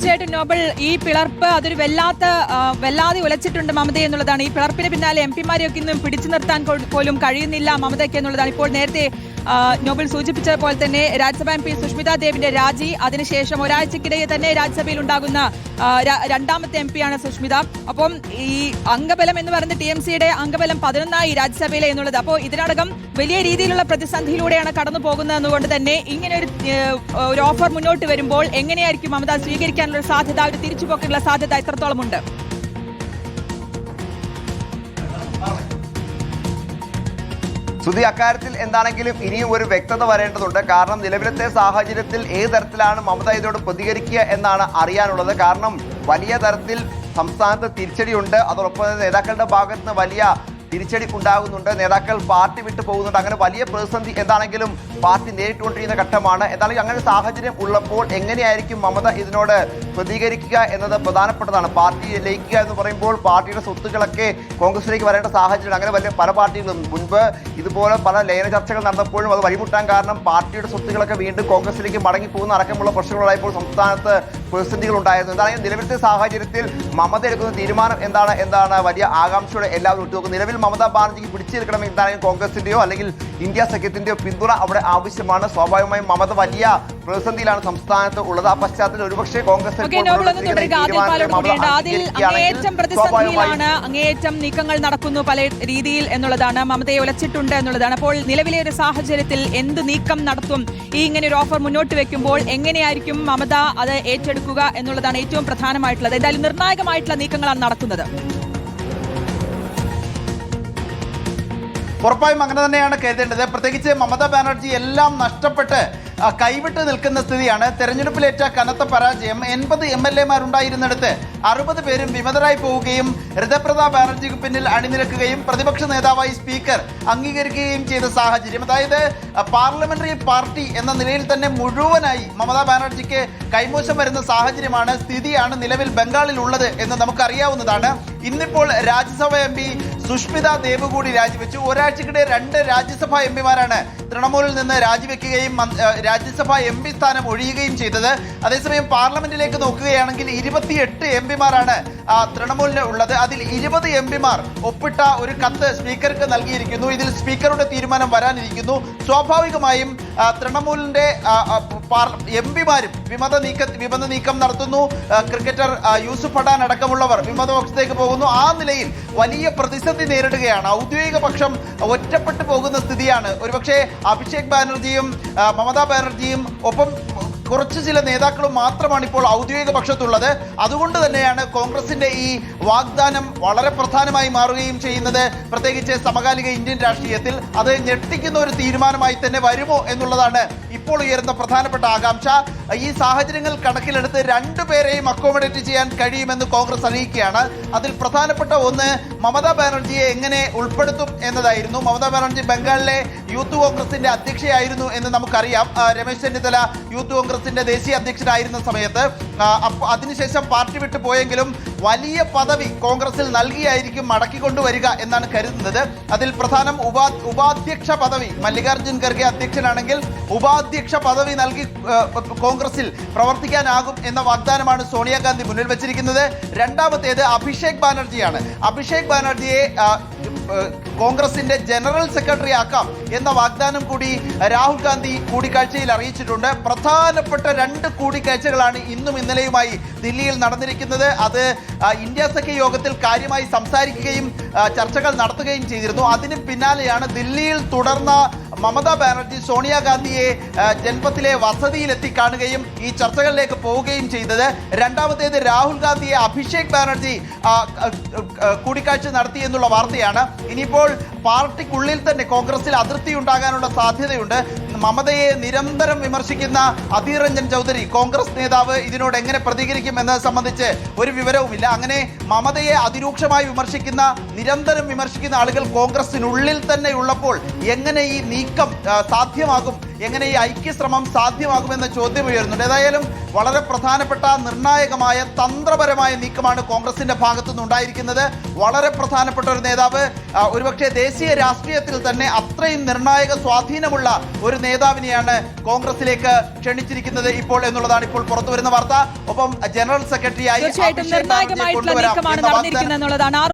തീർച്ചയായിട്ടും നോബൽ, ഈ പിളർപ്പ് അതൊരു വല്ലാതെ ഉലച്ചിട്ടുണ്ട് മമതയെ എന്നുള്ളതാണ്. ഈ പിളർപ്പിന് പിന്നാലെ എംപിമാരെയൊക്കെ ഇന്നും പിടിച്ചു നിർത്താൻ പോലും കഴിയുന്നില്ല മമതയ്ക്ക് എന്നുള്ളതാണ്. ഇപ്പോൾ നേരത്തെ നോബൽ സൂചിപ്പിച്ചതുപോലെ തന്നെ രാജ്യസഭാ എം പി സുഷ്മിത ദേവിന്റെ രാജി, അതിനുശേഷം ഒരാഴ്ചക്കിടെ തന്നെ രാജ്യസഭയിൽ ഉണ്ടാകുന്ന രണ്ടാമത്തെ എം പിയാണ് സുഷ്മിത. അപ്പം ഈ അംഗബലം എന്ന് പറയുന്നത് TMCയുടെ അംഗബലം 11 രാജ്യസഭയിലെ എന്നുള്ളത്. അപ്പോൾ ഇതിനടക്കം വലിയ രീതിയിലുള്ള പ്രതിസന്ധിയിലൂടെയാണ് കടന്നു പോകുന്നത് എന്നുകൊണ്ട് തന്നെ ഇങ്ങനെ ഒരു ഓഫർ മുന്നോട്ട് വരുമ്പോൾ എങ്ങനെയായിരിക്കും മമത സ്വീകരിക്കാനുള്ള സാധ്യത, ഒരു തിരിച്ചുപോക്കുള്ള സാധ്യത എത്രത്തോളമുണ്ട്? സുധി, അക്കാര്യത്തിൽ എന്താണെങ്കിലും ഇനിയും ഒരു വ്യക്തത വരേണ്ടതുണ്ട്. കാരണം നിലവിലത്തെ സാഹചര്യത്തിൽ ഏത് തരത്തിലാണ് മമത ഇതിനോട് പ്രതികരിക്കുക എന്നാണ് അറിയാനുള്ളത്. കാരണം വലിയ തരത്തിൽ സംസ്ഥാനത്ത് തിരിച്ചടിയുണ്ട്. അതോടൊപ്പം നേതാക്കളുടെ ഭാഗത്ത് നിന്ന് വലിയ തിരിച്ചടി ഉണ്ടാകുന്നുണ്ട്. നേതാക്കൾ പാർട്ടി വിട്ടു പോകുന്നുണ്ട്. അങ്ങനെ വലിയ പ്രതിസന്ധി എന്താണെങ്കിലും പാർട്ടി നേരിട്ടുകൊണ്ടിരിക്കുന്ന ഘട്ടമാണ്. എന്താണെങ്കിലും അങ്ങനെ സാഹചര്യം ഉള്ളപ്പോൾ എങ്ങനെയായിരിക്കും മമത ഇതിനോട് പ്രതികരിക്കുക എന്നത് പ്രധാനപ്പെട്ടതാണ്. പാർട്ടി ലയിക്കുക എന്ന് പറയുമ്പോൾ പാർട്ടിയുടെ സ്വത്തുക്കളൊക്കെ കോൺഗ്രസിലേക്ക് വരേണ്ട സാഹചര്യം. അങ്ങനെ പല പാർട്ടികളും മുൻപ് ഇതുപോലെ പല ലയന ചർച്ചകൾ നടന്നപ്പോഴും അത് വഴിമുട്ടാൻ കാരണം പാർട്ടിയുടെ സ്വത്തുക്കളൊക്കെ വീണ്ടും കോൺഗ്രസിലേക്ക് മടങ്ങിപ്പോകുന്ന അടക്കമുള്ള പ്രശ്നങ്ങളുണ്ടായപ്പോൾ സംസ്ഥാനത്ത് പ്രതിസന്ധികൾ ഉണ്ടായിരുന്നു. എന്താണെങ്കിലും നിലവിലത്തെ സാഹചര്യത്തിൽ മമത എടുക്കുന്ന തീരുമാനം എന്താണ് വലിയ ആകാംക്ഷയോടെ എല്ലാവരും ഉറ്റുനോക്കും. നിലവിൽ മമതാ ബാനർജിക്ക് പിടിച്ചെടുക്കണം എന്താണെങ്കിലും കോൺഗ്രസിന്റെയോ അല്ലെങ്കിൽ ഇന്ത്യ സഖ്യത്തിന്റെയോ പിന്തുണ അവിടെ ആവശ്യമാണ്. സ്വാഭാവികമായും മമത വലിയ പ്രതിസന്ധിയിലാണ് സംസ്ഥാനത്ത് ഉള്ളത്. ആ പശ്ചാത്തലത്തിൽ ഒരുപക്ഷെ കോൺഗ്രസ് അങ്ങേയറ്റം നീക്കങ്ങൾ നടക്കുന്നു പല രീതിയിൽ എന്നുള്ളതാണ്. മമതയെ ഉലച്ചിട്ടുണ്ട് എന്നുള്ളതാണ്. അപ്പോൾ നിലവിലെ ഒരു സാഹചര്യത്തിൽ എന്ത് നീക്കം നടത്തും? ഈ ഇങ്ങനെ ഒരു ഓഫർ മുന്നോട്ട് വെക്കുമ്പോൾ എങ്ങനെയായിരിക്കും മമത അത് ഏറ്റെടുക്കുക എന്നുള്ളതാണ് ഏറ്റവും പ്രധാനമായിട്ടുള്ളത്. എന്തായാലും നിർണായകമായിട്ടുള്ള നീക്കങ്ങളാണ് നടക്കുന്നത്. ഉറപ്പായും അങ്ങനെ തന്നെയാണ് കരുതേണ്ടത്. പ്രത്യേകിച്ച് മമതാ ബാനർജി എല്ലാം നഷ്ടപ്പെട്ട് കൈവിട്ട് നിൽക്കുന്ന സ്ഥിതിയാണ്. തെരഞ്ഞെടുപ്പിലേറ്റ കനത്ത പരാജയം. 80 MLA-മാരുണ്ടായിരുന്നിടത്ത് 60 പേരും വിമതരായി പോവുകയും ഋതപ്രതാപ് ബാനർജിക്ക് പിന്നിൽ അണിനിരക്കുകയും പ്രതിപക്ഷ നേതാവായി സ്പീക്കർ അംഗീകരിക്കുകയും ചെയ്ത സാഹചര്യം. അതായത് പാർലമെന്ററി പാർട്ടി എന്ന നിലയിൽ തന്നെ മുഴുവനായി മമതാ ബാനർജിക്ക് കൈമോശം വരുന്ന സാഹചര്യമാണ്, സ്ഥിതിയാണ് നിലവിൽ ബംഗാളിൽ ഉള്ളത് എന്ന് നമുക്കറിയാവുന്നതാണ്. ഇന്നിപ്പോൾ രാജ്യസഭ MP സുഷ്മിത ദേവ് കൂടി രാജിവെച്ചു. ഒരാഴ്ചക്കിടെ 2 രാജ്യസഭാ MPമാരാണ് തൃണമൂലിൽ നിന്ന് രാജിവെക്കുകയും രാജ്യസഭാ MP സ്ഥാനം ഒഴിയുകയും ചെയ്തത്. അതേസമയം പാർലമെന്റിലേക്ക് നോക്കുകയാണെങ്കിൽ 28 MPമാരാണ് തൃണമൂലിന് ഉള്ളത്. അതിൽ 20 MPമാർ ഒപ്പിട്ട ഒരു കത്ത് സ്പീക്കർക്ക് നൽകിയിരിക്കുന്നു. ഇതിൽ സ്പീക്കറുടെ തീരുമാനം വരാനിരിക്കുന്നു. സ്വാഭാവികമായും തൃണമൂലിന്റെ MPമാരും വിമത നീക്കം നടത്തുന്നു. ക്രിക്കറ്റർ യൂസുഫ് പഠാൻ അടക്കമുള്ളവർ വിമതപക്ഷത്തേക്ക് പോകുന്നു. ആ നിലയിൽ വലിയ പ്രതിസന്ധി നേരിടുകയാണ്. ഔദ്യോഗിക പക്ഷം ഒറ്റപ്പെട്ടു പോകുന്ന സ്ഥിതിയാണ്. ഒരുപക്ഷെ അഭിഷേക് ബാനർജിയും മമതാ ബാനർജിയും ഒപ്പം കുറച്ച് ചില നേതാക്കളും മാത്രമാണ് ഇപ്പോൾ ഔദ്യോഗിക പക്ഷത്തുള്ളത്. അതുകൊണ്ട് തന്നെയാണ് കോൺഗ്രസിന്റെ ഈ വാഗ്ദാനം വളരെ പ്രധാനമായി മാറുകയും ചെയ്യുന്നത്. പ്രത്യേകിച്ച് സമകാലിക ഇന്ത്യൻ രാഷ്ട്രീയത്തിൽ അത് ഞെട്ടിക്കുന്ന ഒരു തീരുമാനമായി തന്നെ വരുമോ എന്നുള്ളതാണ് ഇപ്പോൾ ഉയരുന്ന പ്രധാനപ്പെട്ട ആകാംക്ഷ. ഈ സാഹചര്യങ്ങൾ കണക്കിലെടുത്ത് 2 പേരെയും അക്കോമഡേറ്റ് ചെയ്യാൻ കഴിയുമെന്ന് കോൺഗ്രസ് അറിയിക്കുകയാണ്. അതിൽ പ്രധാനപ്പെട്ട ഒന്ന് മമതാ ബാനർജിയെ എങ്ങനെ ഉൾപ്പെടുത്തും എന്നതായിരുന്നു. മമതാ ബാനർജി ബംഗാളിലെ യൂത്ത് കോൺഗ്രസിന്റെ അധ്യക്ഷയായിരുന്നു എന്ന് നമുക്കറിയാം. രമേശ് ചെന്നിത്തല യൂത്ത് കോൺഗ്രസിന്റെ ദേശീയ അധ്യക്ഷനായിരുന്ന സമയത്ത് അതിനുശേഷം പാർട്ടി വിട്ടു പോയെങ്കിലും വലിയ പദവി കോൺഗ്രസിൽ നൽകിയായിരിക്കും മടക്കിക്കൊണ്ടുവരിക എന്നാണ് കരുതുന്നത്. അതിൽ പ്രധാനം ഉപാധ്യക്ഷ പദവി. മല്ലികാർജ്ജുൻ ഖർഗെ അധ്യക്ഷനാണെങ്കിൽ ഉപാധ്യക്ഷ പദവി നൽകി കോൺഗ്രസിൽ പ്രവർത്തിക്കാനാകും എന്ന വാഗ്ദാനമാണ് സോണിയാഗാന്ധി മുന്നിൽ വെച്ചിരിക്കുന്നത്. രണ്ടാമത്തേത് അഭിഷേക് ബാനർജിയാണ്. അഭിഷേക് ബാനർജിയെ കോൺഗ്രസിന്റെ ജനറൽ സെക്രട്ടറി ആക്കാം എന്ന വാഗ്ദാനം കൂടി രാഹുൽ ഗാന്ധി കൂടിക്കാഴ്ചയിൽ അറിയിച്ചിട്ടുണ്ട്. പ്രധാനപ്പെട്ട 2 കൂടിക്കാഴ്ചകളാണ് ഇന്നും ഇന്നലെയുമായി ദില്ലിയിൽ നടന്നിരിക്കുന്നത്. അത് ഇന്ത്യ സഖ്യ യോഗത്തിൽ കാര്യമായി സംസാരിക്കുകയും ചർച്ചകൾ നടത്തുകയും ചെയ്തിരുന്നു. അതിന് പിന്നാലെയാണ് ദില്ലിയിൽ തുടർന്ന മമതാ ബാനർജി സോണിയാഗാന്ധിയെ ജൻപത്തിലെ വസതിയിലെത്തി കാണുകയും ഈ ചർച്ചകളിലേക്ക് പോവുകയും ചെയ്തത്. രണ്ടാമത്തേത് രാഹുൽ ഗാന്ധിയെ അഭിഷേക് ബാനർജി കൂടിക്കാഴ്ച നടത്തി എന്നുള്ള വാർത്തയാണ്. ഇനിയിപ്പോൾ പാർട്ടിക്കുള്ളിൽ തന്നെ കോൺഗ്രസിൽ അതിർത്തി ഉണ്ടാകാനുള്ള സാധ്യതയുണ്ട്. മമതയെ നിരന്തരം വിമർശിക്കുന്ന അധീർ രഞ്ജൻ ചൗധരി കോൺഗ്രസ് നേതാവ് ഇതിനോട് എങ്ങനെ പ്രതികരിക്കും എന്നത് സംബന്ധിച്ച് ഒരു വിവരവുമില്ല. അങ്ങനെ മമതയെ അതിരൂക്ഷമായി നിരന്തരം വിമർശിക്കുന്ന ആളുകൾ കോൺഗ്രസിനുള്ളിൽ തന്നെ ഉള്ളപ്പോൾ എങ്ങനെ ഈ നീക്കം സാധ്യമാകും, എങ്ങനെ ഈ ഐക്യശ്രമം സാധ്യമാകുമെന്ന ചോദ്യം ഉയരുന്നുണ്ട്. ഏതായാലും വളരെ പ്രധാനപ്പെട്ട നിർണായകമായ തന്ത്രപരമായ നീക്കമാണ് കോൺഗ്രസിന്റെ ഭാഗത്തുനിന്ന് ഉണ്ടായിരിക്കുന്നത്. വളരെ പ്രധാനപ്പെട്ട ഒരു നേതാവ്, ഒരുപക്ഷെ ദേശീയ രാഷ്ട്രീയത്തിൽ തന്നെ അത്രയും നിർണായക സ്വാധീനമുള്ള ഒരു നേതാവിനെയാണ് കോൺഗ്രസിലേക്ക് ക്ഷണിച്ചിരിക്കുന്നത് ഇപ്പോൾ എന്നുള്ളതാണ് ഇപ്പോൾ പുറത്തു വരുന്ന വാർത്ത. ഒപ്പം ജനറൽ സെക്രട്ടറിയായി തീർച്ചയായിട്ടും നിർണായകമായിട്ടുള്ള നീക്കമാണ് നടന്നിരിക്കുന്നത് എന്നുള്ളതാണ്.